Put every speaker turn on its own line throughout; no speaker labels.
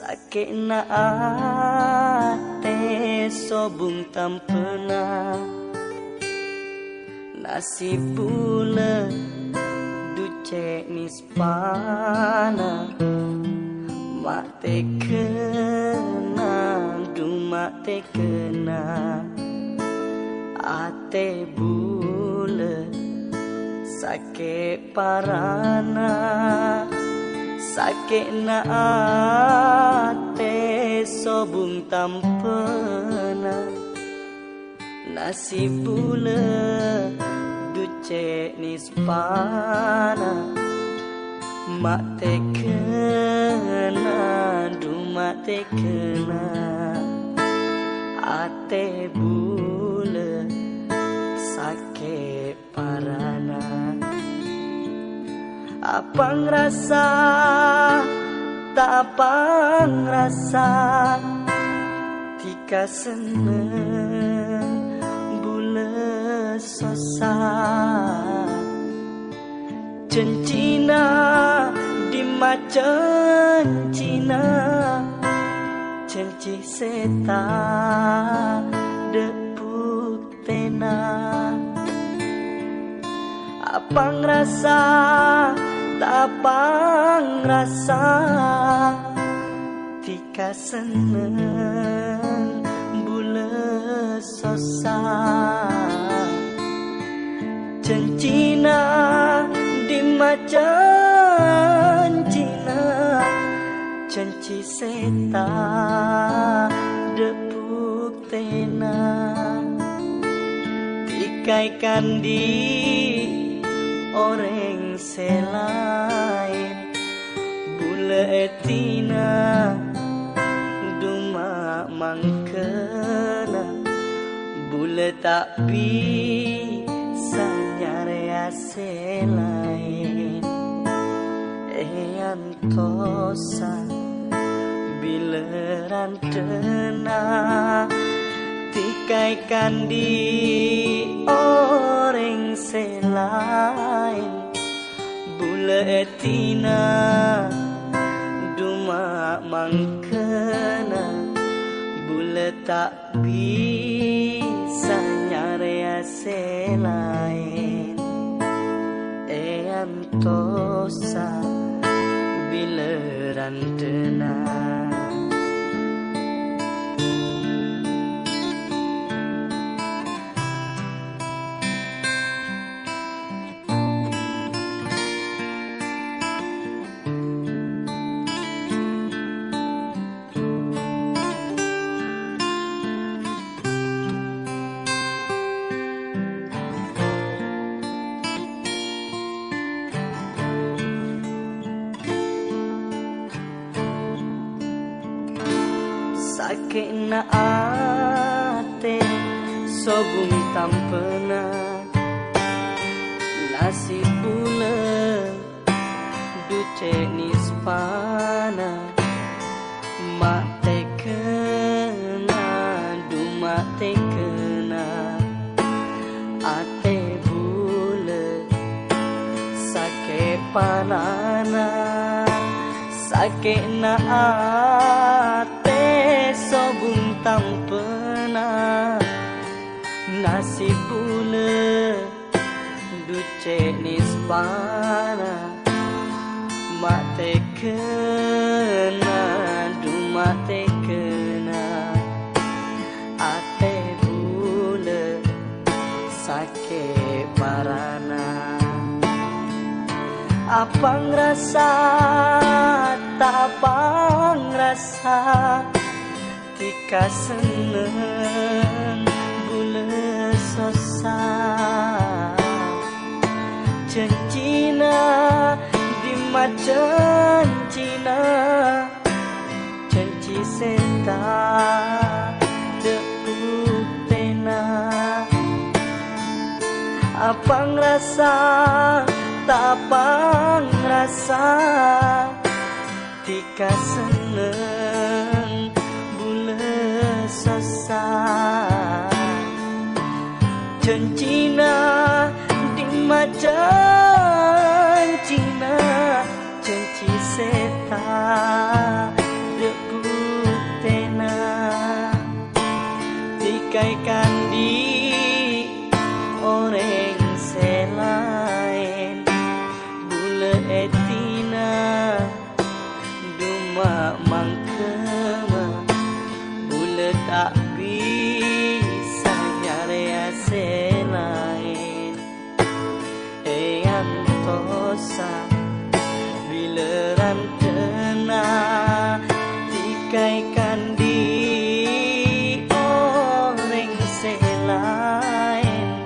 Sakit na ate sobung tampena nasib bule duce nispana mate kena du mate kena ate bule sakit parana sakit na ate sobung tampena nasib bule duce nispana mate kena du mate kena ate bule sakit parana. Apa ngerasa tak apa ngerasa tika seneng bule sosa cencina di macan cina cenci seta depuk tena. Apa ngerasa tak apa ngerasa tika seneng bule sosa cencina di macan cina cenci seta depuk tena tikaikan di orang selain bule etina duma mangkena bule tak bisa nyarea selain antosa bileran dena tikaikan di orang selain bule etina duma mangkena bule tak bisa nyarea selain antosa bileran dena. Sakit na ate sobung tampena nasib bule duce nispana mate kena du mate kena ate bule sakit panana sakit na ate sobung tampena nasib bule duce nispana mate kena du mate kena ate bule sakit parana. Apa ngerasa tak apa ngerasa tika seneng bule sosa cencina di macan cina cenci seta depuk tena. Apa ngerasa tak apa ngerasa tika seneng sosa cencina di macan cina cenci seta depuk tikaikan di orang selain bule etina duma mangkema bule tak bisa nyari selain eyang tosa bileran tena tikaikan di orang selain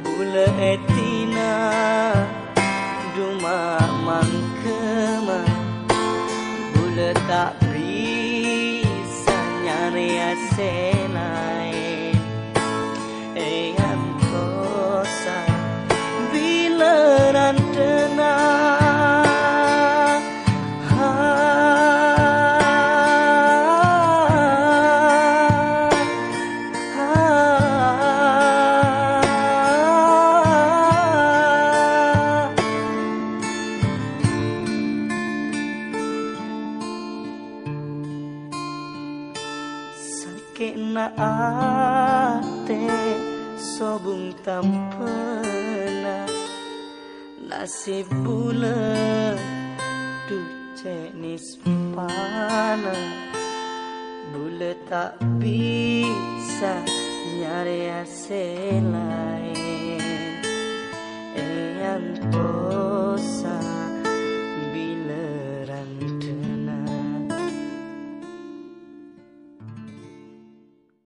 bule etina duma mangkema bule tak bisa nyari selain eyang kosa bileran tenang. Kena ate sobung tampena nasib bule duh jenis pana bule tak bisa nyari selain eyang